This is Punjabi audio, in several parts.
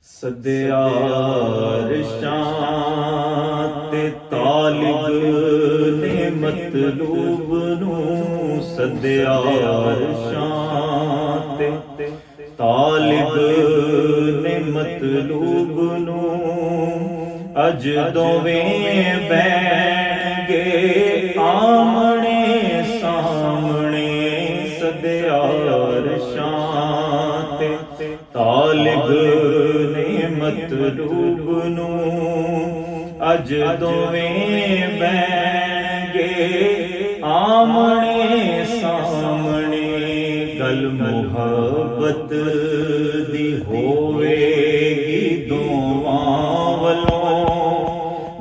ਸਦਿਆ ਅਰਸ਼ਾਂ ਤੇ ਤਾਲਿਬ ਨੇ ਮਤਲੂਬ ਨੂੰ, ਸਦਿਆ ਅਰਸ਼ਾਂ ਤੇ ਤਾਲਿਬ ਨੇ ਮਤਲੂਬ ਨੂੰ। ਅਜ ਦੋਵੇਂ ਬਹਿਣਗੇ ਆਮਣੇ ਸਾਹਮਣੇ, ਸਦਿਆ ਅਰਸ਼ਾਂ ਤੇ ਤਾਲਿਬ ਨੇ ਮਤਲੂਬ ਨੂੰ। ਅਜ ਦੋਵੇਂ ਬਹਿਣਗੇ ਆਮਣੇ ਸਾਹਮਣੇ। ਗਲ ਮੁਹੱਬਤ ਦੀ ਹੋਵੇਗੀ ਦੋਵਾਂ ਵੱਲੋਂ,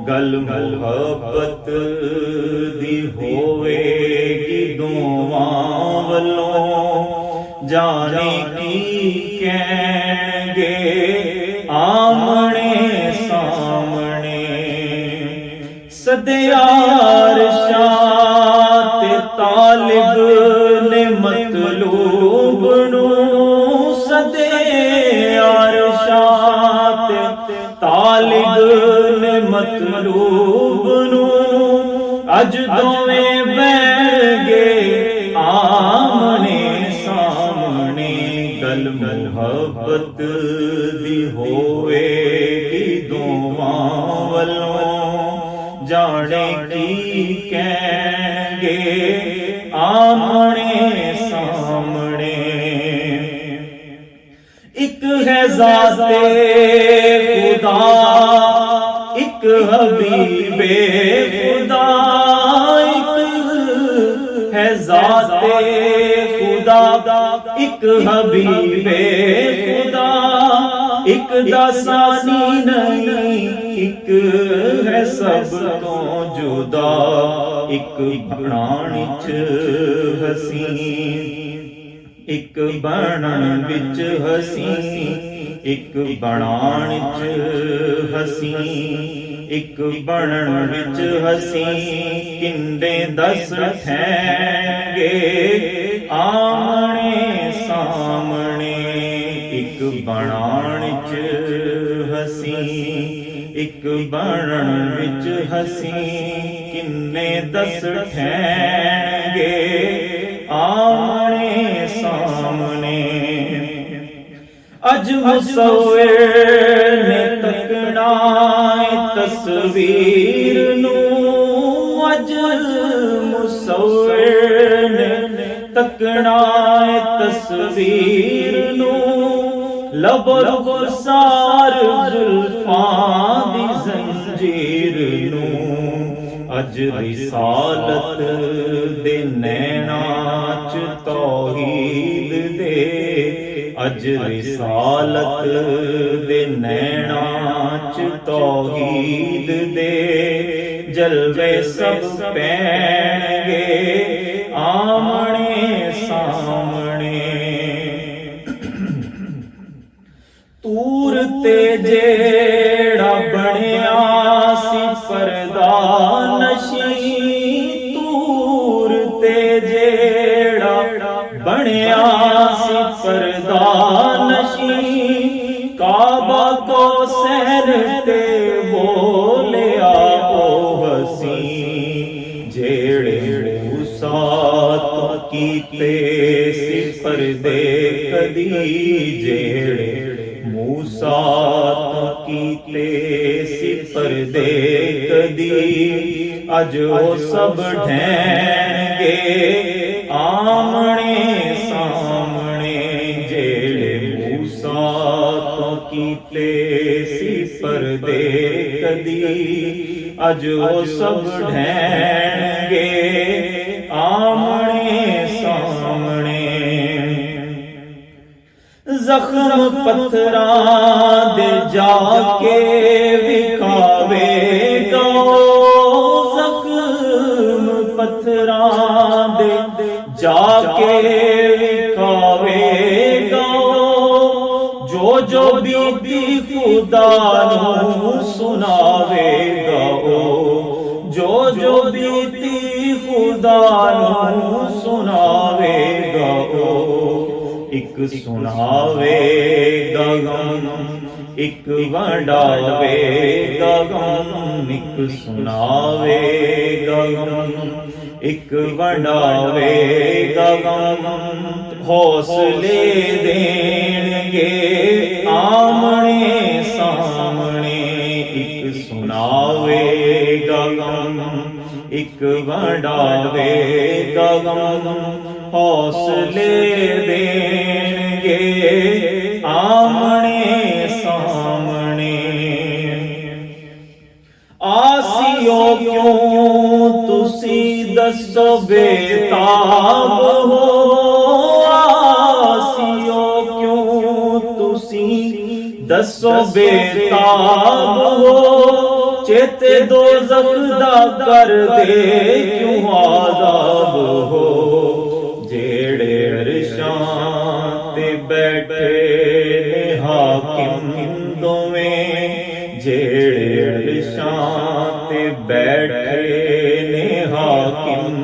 ਗਲ ਮੁਹੱਬਤ ਦੀ ਹੋਵੇਗੀ ਦੋਵਾਂ ਵੱਲੋਂ। ਜਾਣੇ ਕੀ ਕਹਿਣਗੇ ਆਮਣੇ ਸਾਹਮਣੇ। ਸਦਿਆ ਅਰਸ਼ਾਂ ਤੇ ਤਾਲਿਬ ਨੇ ਮਤਲੂਬ ਨੂੰ, ਸਦਿਆ ਅਰਸ਼ਾਂ ਤੇ ਤਾਲਿਬ ਨੇ ਮਤਲੂਬ ਨੂੰ। ਅਜ ਦੋਵੇਂ ਬਹਿਣਗੇ ਆਮਣੇ ਸਾਹਮਣੇ। ਗਲ ਮੁਹੱਬਤ ਦੀ ਹੋਵੇਗੀ ਦੋਵਾਂ ਵੱਲੋਂ, ਜਾਣੇ ਕੀ ਕਹਿਣਗੇ ਆਮਣੇ ਸਾਹਮਣੇ। ਇੱਕ ਹੈ ਜ਼ਾਤੇ ਖੁਦਾ, ਇੱਕ ਹਬੀਬੇ ਖੁਦਾ। ਇੱਕ ਹੈ ਜ਼ਾਤੇ ਖੁਦਾ, ਇੱਕ ਹਬੀਬੇ ਖੁਦਾ। ਇੱਕ ਦਾ ਸਾਨੀ ਨਹੀਂ, ਇੱਕ ਹੈ ਸਭ ਤੋਂ ਜੁਦਾ। ਇੱਕ ਬਣਾਉਣ ਚ ਹਸੀਨ, ਇੱਕ ਬਣਨ ਵਿੱਚ ਹਸੀਨ। ਇੱਕ ਬਣਾਉਣ ਚ ਹਸੀਨ, ਇੱਕ ਬਣਨ ਵਿੱਚ ਹਸੀਨ। ਕਿੰਡੇ ਦਸ ਠਹਿਣਗੇ ਆਮਣੇ ਸਾਹਮਣੇ। ਇੱਕ ਬਣਾਉਣ ਚ ਹਸੀਨ, ਇੱਕ ਬਣਨ ਵਿੱਚ ਹਸੀਨ। ਕਿੰਨੇ ਦਸ ਠਹਿਣਗੇ ਆਮਣੇ ਸਾਹਮਣੇ। ਅਜ ਮੁਸੱਵਿਰ ਨੇ ਤੱਕਣਾ ਤਸਵੀਰ ਨੂੰ। ਅਜ ਮੁਸੱਵਿਰ ਨੇ ਤੱਕਣਾ ਤਸਵੀਰ ਨੂੰ। ਲਬੋ ਗੁਸਾਰ ਜ਼ੁਲਫਾਂ ਦੀ ਜ਼ੰਜੀਰ ਨੂੰ। ਅਜ ਰਿਸਾਲਤ ਦੇ ਨੈਣਾਂ ਚ ਤੌਹੀਦ ਦੇ। ਅਜ ਰਿਸਾਲਤ ਦੇ ਨੈਣਾਂ ਚ ਤੌਹੀਦ ਦੇ। ਜਲਵੇ ਸਭ ਪੈਣਗੇ ਆਮਣੇ ਸਾਹਮਣੇ। ਤੂਰ ਤੇ ਜਿਹੜਾ ਬਣਿਆ ਸੀ ਪਰਦਾ ਨਸ਼ੀ। ਤੂਰ ਤੇ ਜਿਹੜਾ ਬਣਿਆ ਸੀ ਪਰਦਾ ਨਸ਼ੀ। ਕਾਬਾ ਕੋ ਸਹਿਰ ਤੇ ਬੋਲਿਆ ਉਹ ਹਸੀਨ। ਜਿਹੜੇ ਮੂਸਾ ਤੋਂ ਕੀਤੇ ਸੀ ਪਰਦੇ ਕਦੀ। ਜਿਹੜੇ ਮੂਸਾ ਤੋਂ ਕੀਤੇ ਸੀ ਪਰਦੇ ਕਦੀ। ਅਜ ਉਹ ਸਭ ਢਹਿਣਗੇ ਆਮਣੇ ਸਾਹਮਣੇ। ਜਿਹੜੇ ਮੂਸਾ ਤੋਂ ਕੀਤੇ ਸੀ ਪਰਦੇ ਕਦੀ। ਅਜ ਉਹ ਸਭ ਢਹਿਣਗੇ ਆਮਣੇ ਸਾਹਮਣੇ। ਜ਼ਖਮ ਪੱਥਰਾਂ ਦੇ ਜਾ ਕੇ ਵਿਖਾਵੇਗਾ। ਜ਼ਖਮ ਪੱਥਰਾਂ ਦੇ ਜਾ ਕੇ ਵਿਖਾਵੇਗਾ। ਜੋ ਜੋ ਬੀਤੀ ਖੁਦਾ ਨੂੰ ਸੁਣਾਵੇਗਾ ਉਹ। ਜੋ ਜੋ ਬੀਤੀ ਖੁਦਾ ਨੂੰ ਸੁਣਾਵੇਗਾ ਉਹ। ਇੱਕ ਸੁਣਾਵੇਗਾ ਗਮ, ਇੱਕ ਵੰਡਾਵੇਗਾ ਗਮ, ਇੱਕ ਸੁਣਾਵੇਗਾ ਗਮ, ਇੱਕ ਵੰਡਾਵੇਗਾ ਗਮ। ਹੌਸਲੇ ਦੇਣਗੇ ਆਮਣੇ ਸਾਹਮਣੇ, ਇੱਕ ਸੁਣਾਵੇਗਾ ਗਮ, ਇੱਕ ਵੰਡਾਵੇਗਾ ਗਮ। ਹੌਸਲੇ ਦੇਣਗੇ ਆਮਣੇ ਸਾਹਮਣੇ। ਆਸਿਓ ਕਿਉਂ ਤੁਸੀਂ ਦੱਸੋ ਬੇਤਾਬ ਹੋ, ਆਸਿਓ ਕਿਉਂ ਤੁਸੀਂ ਦੱਸੋ ਬੇਤਾਬ ਹੋ। ਚੇਤੇ ਦੋਜ਼ਖ ਦਾ ਕਰਦੇ ਕਿਉਂ ਆਜ਼ਾਬ ਹੋ। ਜਿਹੜੇ ਅਰਸ਼ਾਂ ਤੇ ਬੈਠੇ ਨੇ ਹਾਕਿਮ ਦੋਵੇਂ, ਜਿਹੜੇ ਅਰਸ਼ਾਂ ਤੇ ਬੈਠੇ ਨੇ ਹਾਕਿਮ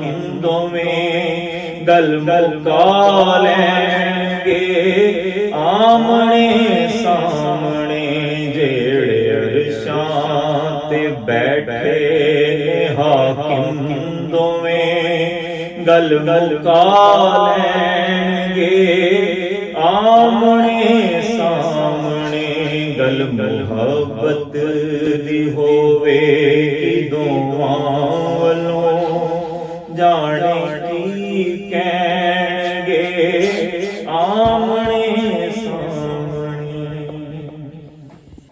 ਦੋਵੇਂ। ਗੱਲ ਮੁਕਾ ਲੈਣਗੇ ਆਮਣੇ ਸਾਹਮਣੇ, ਜਿਹੜੇ ਅਰਸ਼ਾਂ ਤੇ ਬੈਠੇ ਨੇ ਹਾਕਿਮ ਦੋਵੇਂ। ਗੱਲ ਮੁਕਾ ਲੈਣਗੇ ਆਮਣੇ ਸਾਹਮਣੇ। ਗੱਲ ਮੁਹੱਬਤ ਦੀ ਹੋਵੇਗੀ ਦੋਵਾਂ ਵੱਲੋਂ, ਜਾਣੇ